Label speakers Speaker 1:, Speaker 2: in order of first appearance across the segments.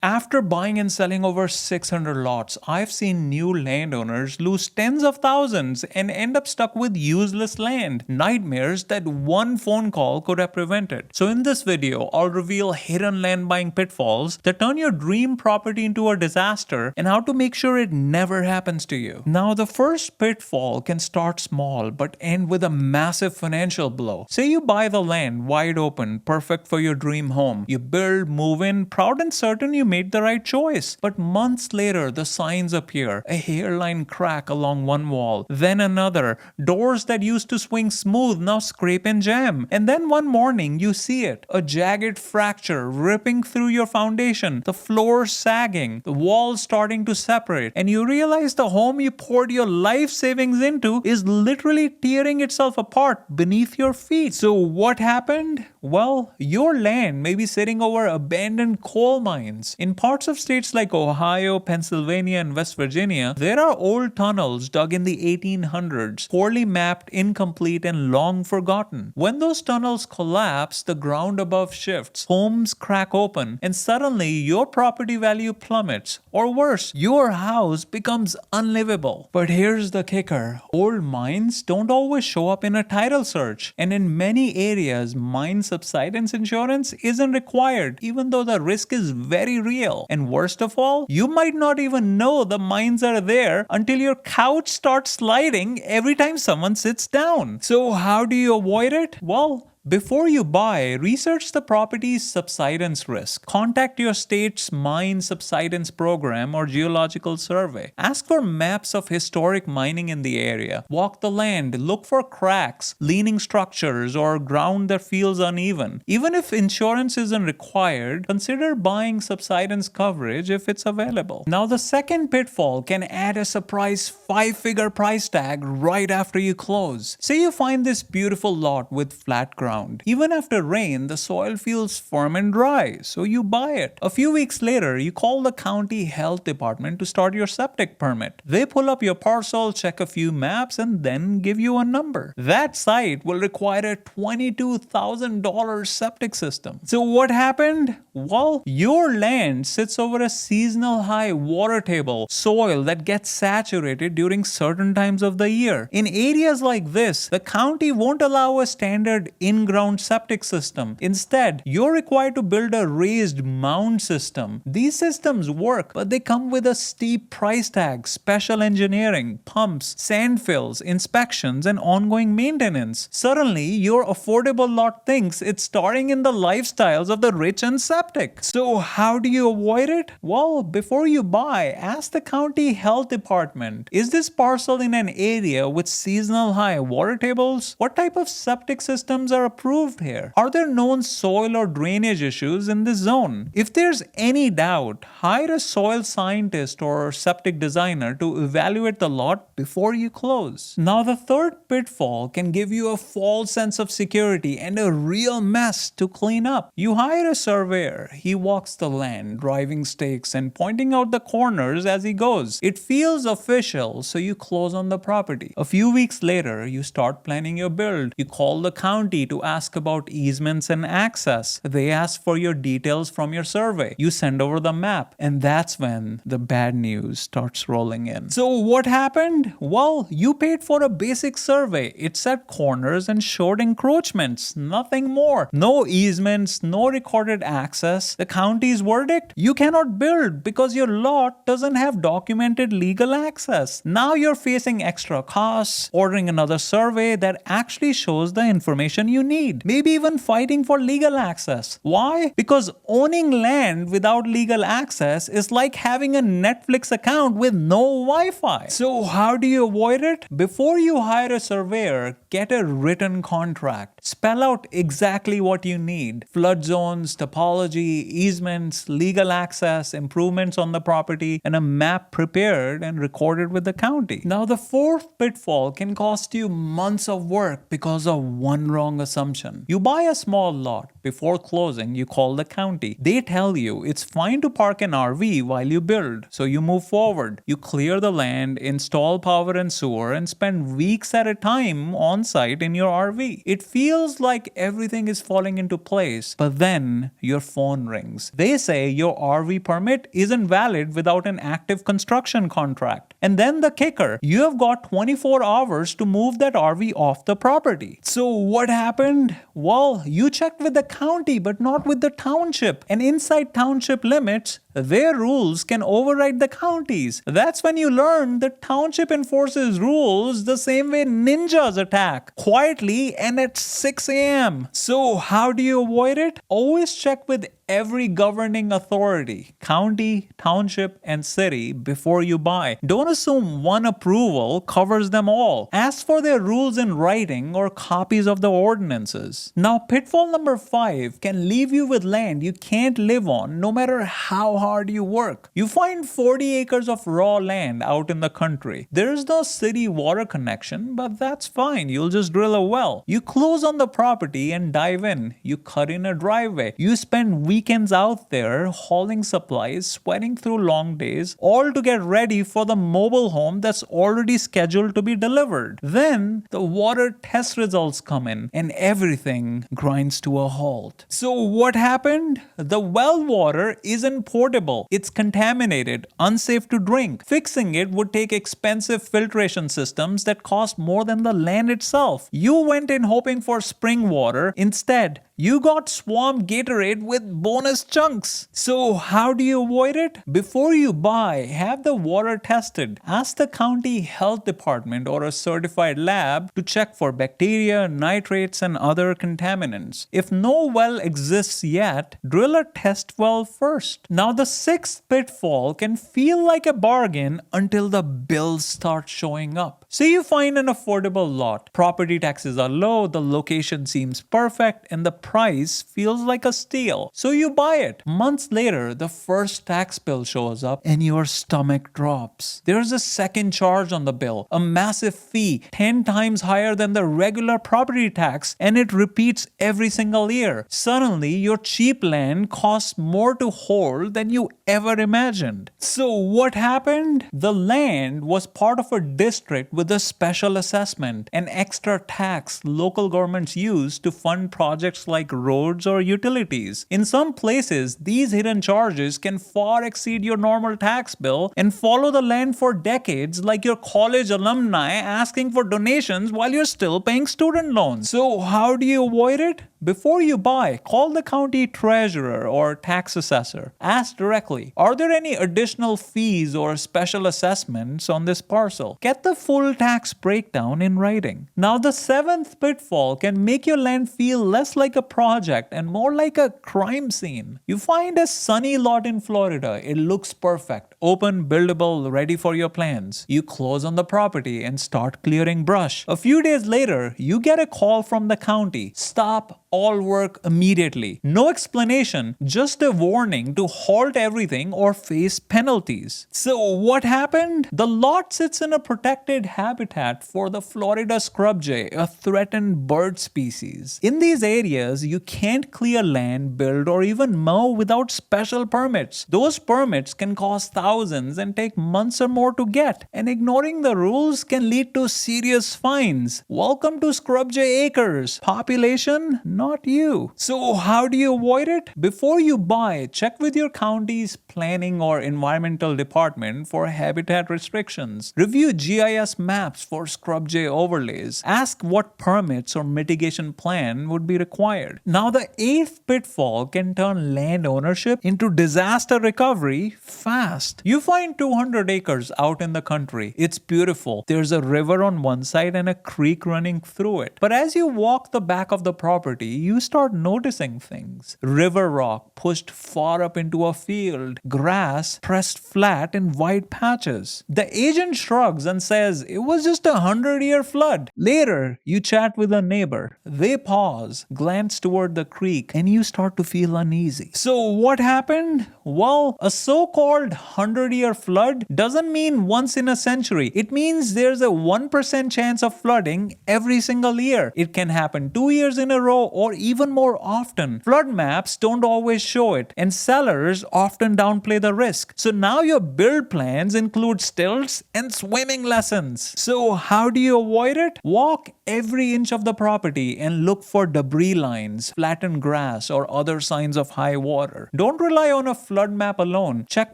Speaker 1: After buying and selling over 600 lots, I've seen new landowners lose tens of thousands and end up stuck with useless land. Nightmares that one phone call could have prevented. So in this video, I'll reveal hidden land buying pitfalls that turn your dream property into a disaster and how to make sure it never happens to you. Now, the first pitfall can start small but end with a massive financial blow. Say you buy the land wide open, perfect for your dream home. You build, move in, proud and certain you made the right choice. But months later, the signs appear. A hairline crack along one wall, then another. Doors that used to swing smooth now scrape and jam. And then one morning, you see it. A jagged fracture ripping through your foundation, the floor sagging, the walls starting to separate, and you realize the home you poured your life savings into is literally tearing itself apart beneath your feet. So what happened? Well, your land may be sitting over abandoned coal mines. In parts of states like Ohio, Pennsylvania, and West Virginia, there are old tunnels dug in the 1800s, poorly mapped, incomplete, and long forgotten. When those tunnels collapse, the ground above shifts, homes crack open, and suddenly your property value plummets. Or worse, your house becomes unlivable. But here's the kicker. Old mines don't always show up in a title search. And in many areas, mine subsidence insurance isn't required, even though the risk is very real. And worst of all, you might not even know the mines are there until your couch starts sliding every time someone sits down. So how do you avoid it? Well, before you buy, research the property's subsidence risk. Contact your state's mine subsidence program or geological survey. Ask for maps of historic mining in the area. Walk the land, look for cracks, leaning structures, or ground that feels uneven. Even if insurance isn't required, consider buying subsidence coverage if it's available. Now, the second pitfall can add a surprise 5-figure price tag right after you close. Say you find this beautiful lot with flat ground. Even after rain, the soil feels firm and dry, so you buy it. A few weeks later, you call the county health department to start your septic permit. They pull up your parcel, check a few maps, and then give you a number. That site will require a $22,000 septic system. So what happened? Well, your land sits over a seasonal high water table, soil that gets saturated during certain times of the year. In areas like this, the county won't allow a standard in-ground septic system. Instead, you're required to build a raised mound system. These systems work, but they come with a steep price tag, special engineering, pumps, sand fills, inspections, and ongoing maintenance. Suddenly, your affordable lot thinks it's starring in the lifestyles of the rich and septic. So how do you avoid it? Well, before you buy, ask the county health department, is this parcel in an area with seasonal high water tables? What type of septic systems are approved here? Are there known soil or drainage issues in this zone? If there's any doubt, hire a soil scientist or septic designer to evaluate the lot before you close. Now, the third pitfall can give you a false sense of security and a real mess to clean up. You hire a surveyor. He walks the land, driving stakes and pointing out the corners as he goes. It feels official, so you close on the property. A few weeks later, you start planning your build. You call the county to ask about easements and access. They ask for your details from your survey. You send over the map, and that's when the bad news starts rolling in. So what happened? Well, you paid for a basic survey. It set corners and showed encroachments, nothing more. No easements, no recorded access. The county's verdict? You cannot build because your lot doesn't have documented legal access. Now you're facing extra costs, ordering another survey that actually shows the information you need, maybe even fighting for legal access. Why? Because owning land without legal access is like having a Netflix account with no Wi-Fi. So how do you avoid it? Before you hire a surveyor, get a written contract. Spell out exactly what you need. Flood zones, topology, easements, legal access, improvements on the property, and a map prepared and recorded with the county. Now, the fourth pitfall can cost you months of work because of one wrong assumption. assumption. You buy a small lot. Before closing, you call the county. They tell you it's fine to park an RV while you build. So you move forward. You clear the land, install power and sewer, and spend weeks at a time on site in your RV. It feels like everything is falling into place. But then your phone rings. They say your RV permit isn't valid without an active construction contract. And then the kicker, you have got 24 hours to move that RV off the property. So what happened? Well, you checked with the county but not with the township. And inside township limits, their rules can override the county's. That's when you learn the township enforces rules the same way ninjas attack, quietly and at 6 a.m. So how do you avoid it? Always check with every governing authority, county, township, and city before you buy. Don't assume one approval covers them all. Ask for their rules in writing or copies of the ordinances. Now, pitfall number 5 can leave you with land you can't live on no matter how hard you work. You find 40 acres of raw land out in the country. There's no city water connection, but that's fine. You'll just drill a well. You close on the property and dive in. You cut in a driveway. You spend weekends out there hauling supplies, sweating through long days, all to get ready for the mobile home that's already scheduled to be delivered. Then the water test results come in and everything grinds to a halt. So what happened? The well water isn't portable. It's contaminated, unsafe to drink. Fixing it would take expensive filtration systems that cost more than the land itself. You went in hoping for spring water. Instead, you got swamp Gatorade with bonus chunks. So how do you avoid it? Before you buy, have the water tested. Ask the county health department or a certified lab to check for bacteria, nitrates, and other contaminants. If no well exists yet, drill a test well first. Now the 6th pitfall can feel like a bargain until the bills start showing up. Say you find an affordable lot. Property taxes are low, the location seems perfect, and the price feels like a steal. So you buy it. Months later, the first tax bill shows up and your stomach drops. There's a second charge on the bill, a massive fee, 10 times higher than the regular property tax, and it repeats every single year. Suddenly, your cheap land costs more to hold than you ever imagined. So what happened? The land was part of a district with a special assessment, an extra tax local governments use to fund projects like roads or utilities. In some places, these hidden charges can far exceed your normal tax bill and follow the land for decades, like your college alumni asking for donations while you're still paying student loans. So how do you avoid it? Before you buy, call the county treasurer or tax assessor. Ask directly, are there any additional fees or special assessments on this parcel? Get the full tax breakdown in writing. Now the 7th pitfall can make your land feel less like a project and more like a crime scene. You find a sunny lot in Florida. It looks perfect, open, buildable, ready for your plans. You close on the property and start clearing brush. A few days later, you get a call from the county. Stop all work immediately. No explanation, just a warning to halt everything or face penalties. So what happened? The lot sits in a protected habitat for the Florida scrub jay, a threatened bird species. In these areas, you can't clear land, build, or even mow without special permits. Those permits can cost thousands and take months or more to get, and ignoring the rules can lead to serious fines. Welcome to Scrub Jay Acres. Population, not you. So how do you avoid it? Before you buy, check with your county's planning or environmental department for habitat restrictions. Review GIS maps for scrub jay overlays. Ask what permits or mitigation plan would be required. Now the 8th pitfall can turn land ownership into disaster recovery fast. You find 200 acres out in the country. It's beautiful. There's a river on one side and a creek running through it. But as you walk the back of the property, you start noticing things. River rock pushed far up into a field. Grass pressed flat in wide patches. The agent shrugs and says it was just a 100-year flood. Later, you chat with a neighbor. They pause, glance toward the creek, and you start to feel uneasy. So what happened? Well, a so-called 100-year flood doesn't mean once in a century. It means there's a 1% chance of flooding every single year. It can happen 2 years in a row or even more often. Flood maps don't always show it, and sellers often downplay the risk. So now your build plans include stilts and swimming lessons. So how do you avoid it? Walk every inch of the property and look for debris lines, flattened grass, or other signs of high water. Don't rely on a flood map alone. Check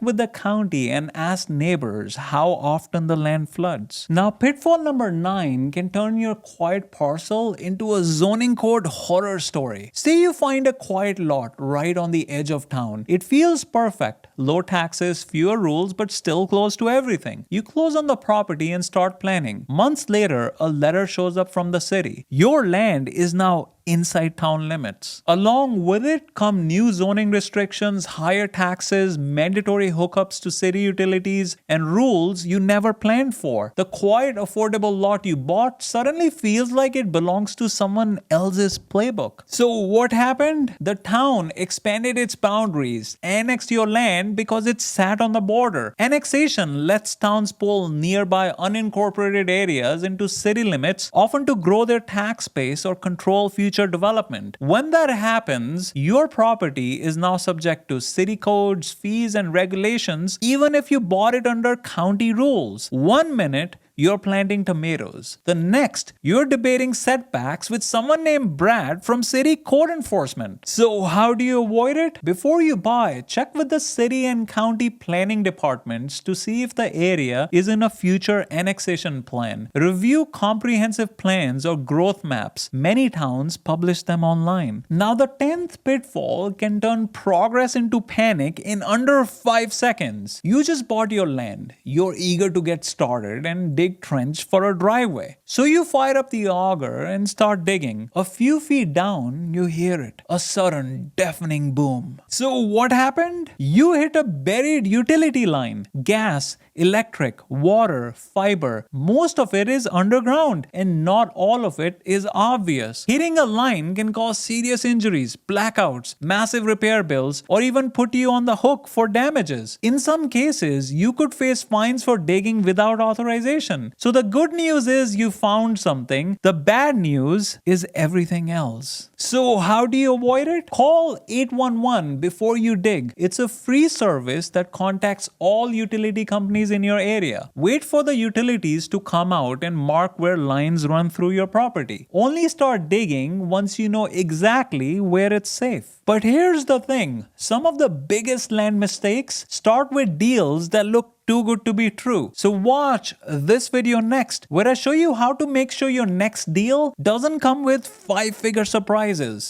Speaker 1: with the county and ask neighbors how often the land floods. Now, pitfall number 9 can turn your quiet parcel into a zoning code horror story. Say you find a quiet lot right on the edge of town. It feels perfect. Low taxes, fewer rules, but still close to everything. You close on the property and start planning. Months later, a letter shows up from the city. Your land is now inside town limits. Along with it come new zoning restrictions, higher taxes, mandatory hookups to city utilities, and rules you never planned for. The quiet, affordable lot you bought suddenly feels like it belongs to someone else's playbook. So what happened? The town expanded its boundaries, annexed your land because it sat on the border. Annexation lets towns pull nearby unincorporated areas into city limits, often to grow their tax base or control future development. When that happens, your property is now subject to city codes, fees, and regulations, even if you bought it under county rules. 1 minute, you're planting tomatoes. The next, you're debating setbacks with someone named Brad from city code enforcement. So how do you avoid it? Before you buy, check with the city and county planning departments to see if the area is in a future annexation plan. Review comprehensive plans or growth maps. Many towns publish them online. Now the 10th pitfall can turn progress into panic in under 5 seconds. You just bought your land. You're eager to get started and dig trench for a driveway. So you fire up the auger and start digging. A few feet down, you hear it. A sudden, deafening boom. So what happened? You hit a buried utility line. Gas, electric, water, fiber. Most of it is underground, and not all of it is obvious. Hitting a line can cause serious injuries, blackouts, massive repair bills, or even put you on the hook for damages. In some cases, you could face fines for digging without authorization. So the good news is you found something. The bad news is everything else. So how do you avoid it? Call 811 before you dig. It's a free service that contacts all utility companies in your area. Wait for the utilities to come out and mark where lines run through your property. Only start digging once you know exactly where it's safe. But here's the thing. Some of the biggest land mistakes start with deals that look too good to be true. So watch this video next, where I show you how to make sure your next deal doesn't come with 5-figure surprises.